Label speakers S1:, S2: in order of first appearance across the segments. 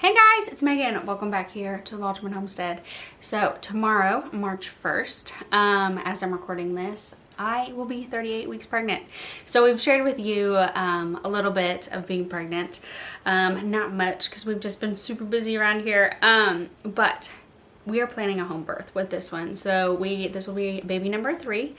S1: Hey guys, it's Megan. Welcome back here to the Wolterman Homestead. So tomorrow, March 1st, as I'm recording this, I will be 38 weeks pregnant. So we've shared with you a little bit of being pregnant. Not much because we've just been super busy around here. But we are planning a home birth with this one. So this will be baby number 3.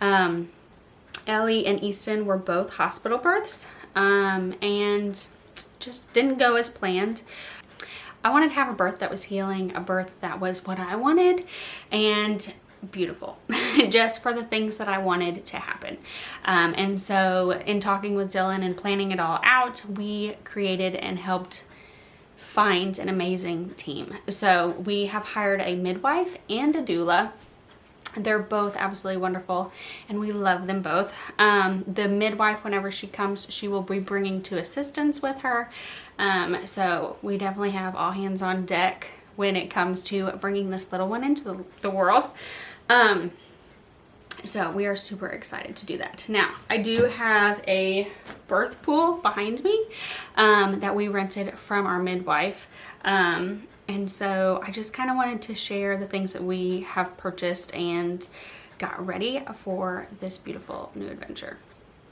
S1: Ellie and Easton were both hospital births and just didn't go as planned. I wanted to have a birth that was healing, a birth that was what I wanted and beautiful, just for the things that I wanted to happen. And so in talking with Dylan and planning it all out, we created and helped find an amazing team. So we have hired a midwife and a doula. They're both absolutely wonderful and we love them both. The midwife, whenever she comes, she will be bringing 2 assistants with her. So we definitely have all hands on deck when it comes to bringing this little one into the world. So we are super excited to do that. Now, I do have a birth pool behind me that we rented from our midwife. And so I just kind of wanted to share the things that we have purchased and got ready for this beautiful new adventure.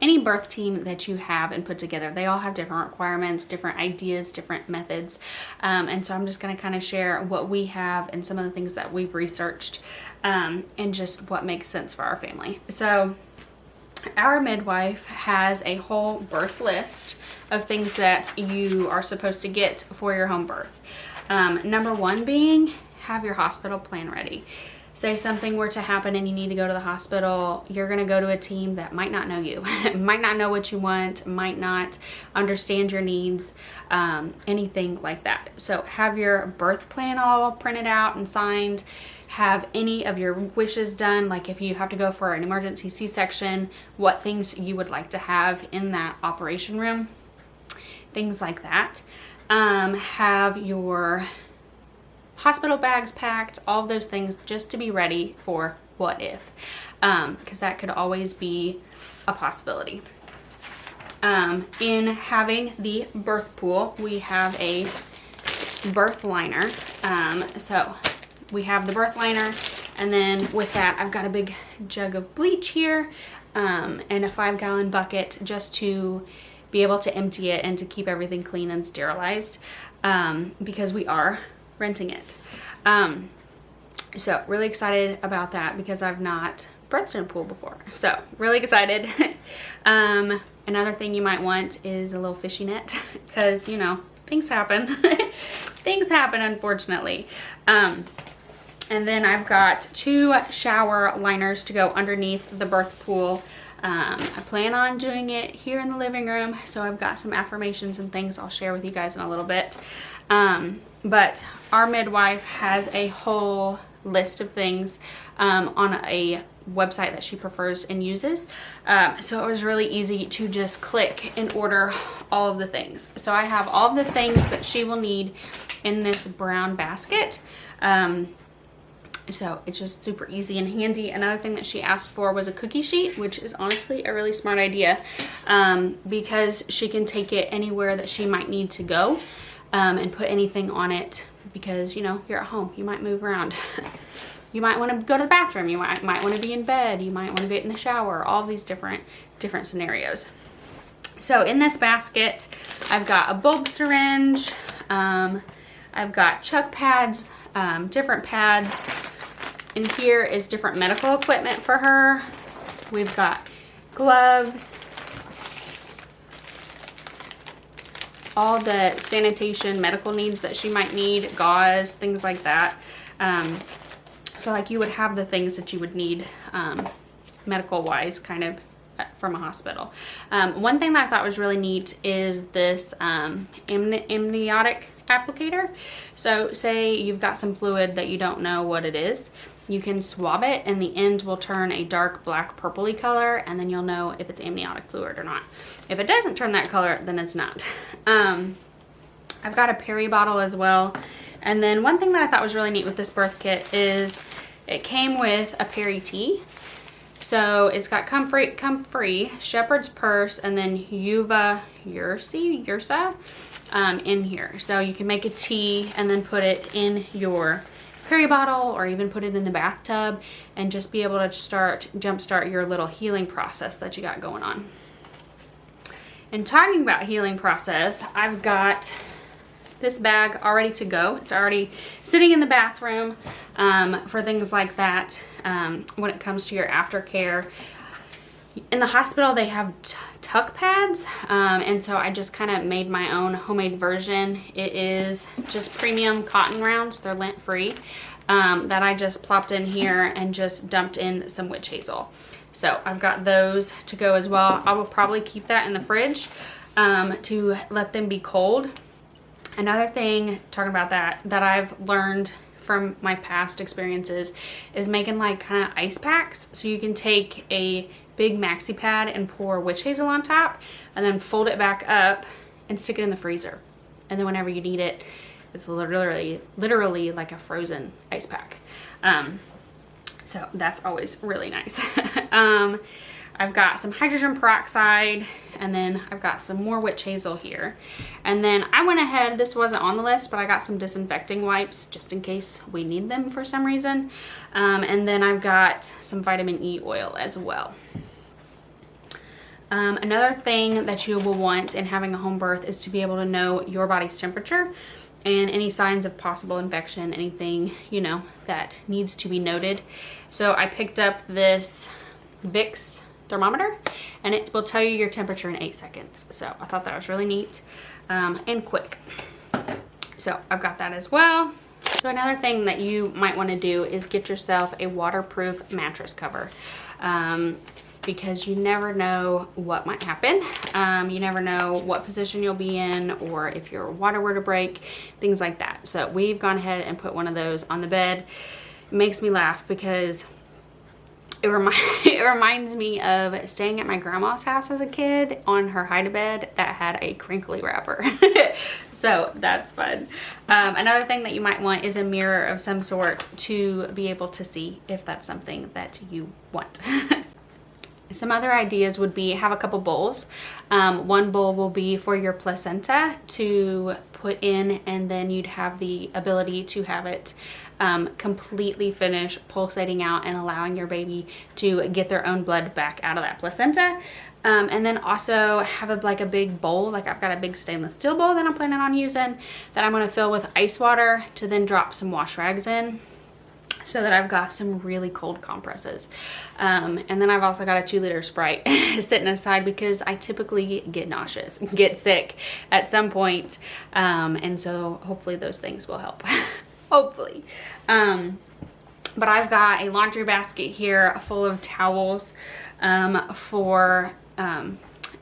S1: Any birth team that you have and put together, they all have different requirements, different ideas, different methods. And so I'm just going to kind of share what we have and some of the things that we've researched and just what makes sense for our family. So our midwife has a whole birth list of things that you are supposed to get for your home birth. Number 1 being, have your hospital plan ready. Say something were to happen and you need to go to the hospital, you're going to go to a team that might not know you, might not know what you want, might not understand your needs, anything like that. So have your birth plan all printed out and signed. Have any of your wishes done, like if you have to go for an emergency C-section, what things you would like to have in that operation room, things like that. Have your hospital bags packed, all of those things, just to be ready for what if, because that could always be a possibility. In having the birth pool, we have a birth liner. So we have the birth liner, and then with that, I've got a big jug of bleach here, and a 5-gallon bucket just to be able to empty it and to keep everything clean and sterilized, because we are renting it. So really excited about that because I've not birthed in a pool before. So really excited. Another thing you might want is a little fishing net because, you know, things happen. Things happen, unfortunately. And then I've got 2 shower liners to go underneath the birth pool. I plan on doing it here in the living room, so I've got some affirmations and things I'll share with you guys in a little bit. But our midwife has a whole list of things on a website that she prefers and uses. So it was really easy to just click and order all of the things. So I have all of the things that she will need in this brown basket. So it's just super easy and handy. Another thing that she asked for was a cookie sheet, which is honestly a really smart idea, because she can take it anywhere that she might need to go and put anything on it, because, you know, you're at home, you might move around. You might want to go to the bathroom, you might want to be in bed, you might want to get in the shower, all these different scenarios. So in this basket, I've got a bulb syringe, I've got chuck pads, different pads. In here is different medical equipment for her. We've got gloves, all the sanitation medical needs that she might need, gauze, things like that. So like you would have the things that you would need medical wise, kind of from a hospital. One thing that I thought was really neat is this amniotic applicator. So say you've got some fluid that you don't know what it is, you can swab it and the end will turn a dark black purpley color, and then you'll know if it's amniotic fluid or not. If it doesn't turn that color, then it's not. I've got a peri bottle as well. And then one thing that I thought was really neat with this birth kit is it came with a peri tea. So it's got Comfrey, Shepherd's Purse, and then Ursa, in here. So you can make a tea and then put it in your Clary bottle, or even put it in the bathtub, and just be able to jumpstart your little healing process that you got going on. And talking about healing process, I've got this bag all ready to go. It's already sitting in the bathroom for things like that. When it comes to your aftercare, in the hospital they have tuck pads, and so I just kind of made my own homemade version. It is just premium cotton rounds, they're lint free, that I just plopped in here and just dumped in some witch hazel. So I've got those to go as well. I will probably keep that in the fridge to let them be cold. Another thing, talking about that I've learned from my past experiences is making like kind of ice packs. So you can take a big maxi pad and pour witch hazel on top, and then fold it back up and stick it in the freezer. And then whenever you need it, it's literally like a frozen ice pack. So that's always really nice. I've got some hydrogen peroxide, and then I've got some more witch hazel here. And then I went ahead, this wasn't on the list, but I got some disinfecting wipes just in case we need them for some reason. And then I've got some vitamin E oil as well. Another thing that you will want in having a home birth is to be able to know your body's temperature and any signs of possible infection, anything, you know, that needs to be noted. So I picked up this Vicks thermometer, and it will tell you your temperature in 8 seconds. So I thought that was really neat and quick. So I've got that as well. So another thing that you might want to do is get yourself a waterproof mattress cover, because you never know what might happen. You never know what position you'll be in, or if your water were to break, things like that. So we've gone ahead and put one of those on the bed. It makes me laugh because it reminds me of staying at my grandma's house as a kid on her hide-a-bed that had a crinkly wrapper. So that's fun. Another thing that you might want is a mirror of some sort to be able to see if that's something that you want. Some other ideas would be have a couple bowls. One bowl will be for your placenta to put in, and then you'd have the ability to have it completely finish pulsating out and allowing your baby to get their own blood back out of that placenta. And then also have like a big bowl, like I've got a big stainless steel bowl that I'm planning on using, that I'm going to fill with ice water to then drop some wash rags in, so that I've got some really cold compresses. And then I've also got a 2-liter Sprite sitting aside because I typically get nauseous, get sick at some point. And so hopefully those things will help. Hopefully. But I've got a laundry basket here full of towels for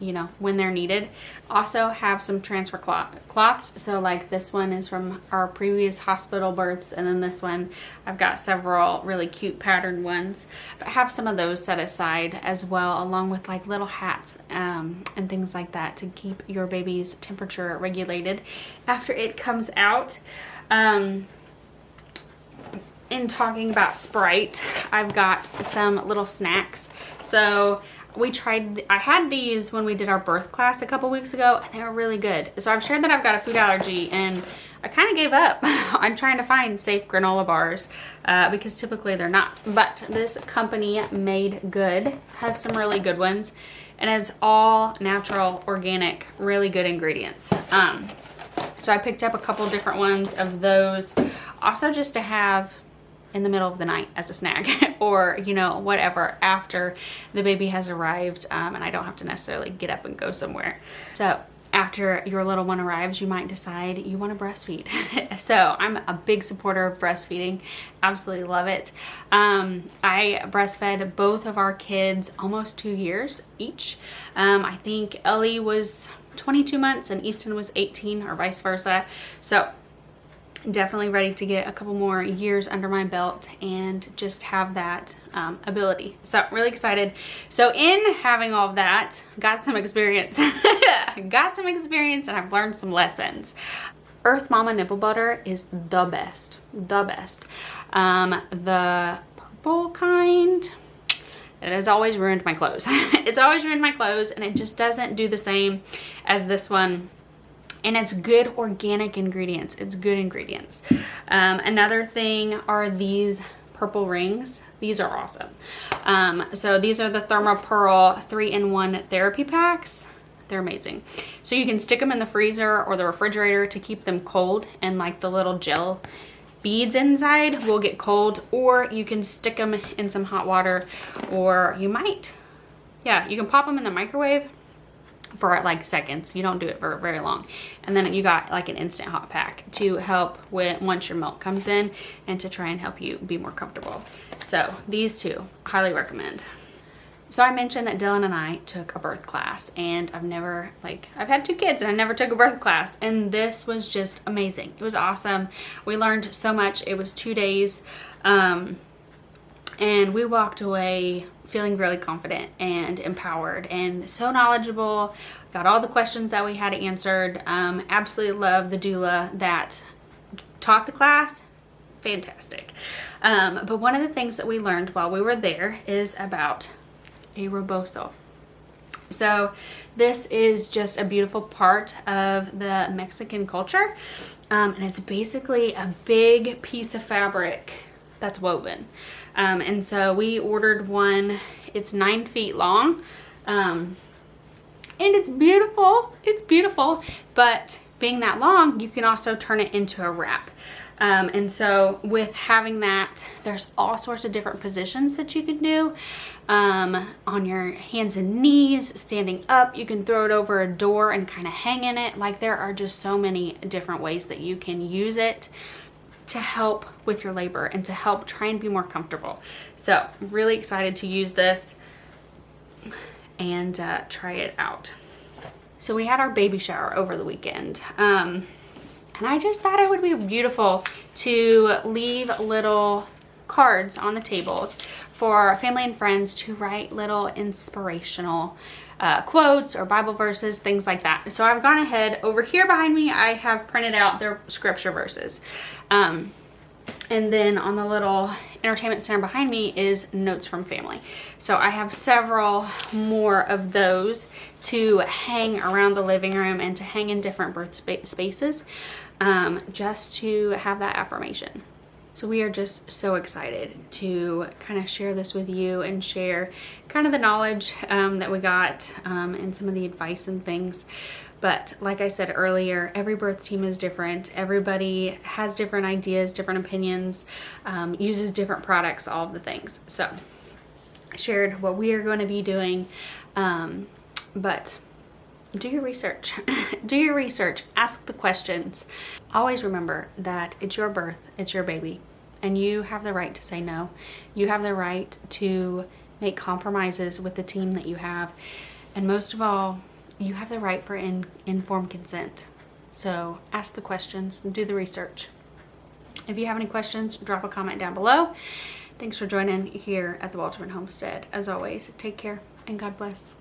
S1: you know, when they're needed. Also have some transfer cloths. So like this one is from our previous hospital births, and then this one, I've got several really cute patterned ones. But have some of those set aside as well, along with like little hats and things like that to keep your baby's temperature regulated after it comes out. In talking about Sprite, I've got some little snacks. So I had these when we did our birth class a couple weeks ago, and they were really good. So I've shared that I've got a food allergy, and I kind of gave up on trying to find safe granola bars because typically they're not. But this company Made Good has some really good ones, and it's all natural, organic, really good ingredients. So I picked up a couple different ones of those, also just to have in the middle of the night as a snack, or you know, whatever, after the baby has arrived, and I don't have to necessarily get up and go somewhere. So after your little one arrives, you might decide you want to breastfeed. So I'm a big supporter of breastfeeding, absolutely love it. I breastfed both of our kids almost 2 years each. I think Ellie was 22 months and Easton was 18, or vice versa. So definitely ready to get a couple more years under my belt and just have that ability. So really excited. So in having all of that, got some experience. Got some experience, and I've learned some lessons. Earth Mama Nipple Butter is the best. The best. The purple kind, it has always ruined my clothes. It's always ruined my clothes, and it just doesn't do the same as this one. And it's good organic ingredients. It's good ingredients. Another thing are these purple rings. These are awesome. So these are the Thermopearl 3-in-1 therapy packs. They're amazing. So you can stick them in the freezer or the refrigerator to keep them cold, and like the little gel beads inside will get cold, or you can stick them in some hot water, or you might, yeah, you can pop them in the microwave for like seconds. You don't do it for very long, and then you got like an instant hot pack to help with once your milk comes in and to try and help you be more comfortable. So these two, highly recommend. So I mentioned that Dylan and I took a birth class, and I've had 2 kids and I never took a birth class, and this was just amazing. It was awesome. We learned so much. It was 2 days, and we walked away feeling really confident and empowered and so knowledgeable. Got all the questions that we had answered. Absolutely love the doula that taught the class. Fantastic. But one of the things that we learned while we were there is about a Reboso. So this is just a beautiful part of the Mexican culture, and it's basically a big piece of fabric that's woven, and so we ordered one. It's 9 feet long, and it's beautiful. It's beautiful, but being that long, you can also turn it into a wrap. And so with having that, there's all sorts of different positions that you can do. On your hands and knees, standing up, you can throw it over a door and kind of hang in it. Like, there are just so many different ways that you can use it to help with your labor and to help try and be more comfortable. So I'm really excited to use this and try it out. So we had our baby shower over the weekend. And I just thought it would be beautiful to leave little cards on the tables for family and friends to write little inspirational quotes or Bible verses, things like that. So I've gone ahead. Over here behind me, I have printed out their scripture verses. And then on the little entertainment center behind me is notes from family. So I have several more of those to hang around the living room and to hang in different birth spaces, just to have that affirmation. So we are just so excited to kind of share this with you and share kind of the knowledge that we got and some of the advice and things. But like I said earlier, every birth team is different. Everybody has different ideas, different opinions, uses different products, all of the things. So I shared what we are going to be doing, but do your research. Do your research. Ask the questions. Always remember that it's your birth, it's your baby, and you have the right to say no. You have the right to make compromises with the team that you have, and most of all, you have the right for informed consent. So ask the questions, do the research. If you have any questions, drop a comment down below. Thanks for joining here at the Wolterman Homestead. As always, take care and God bless.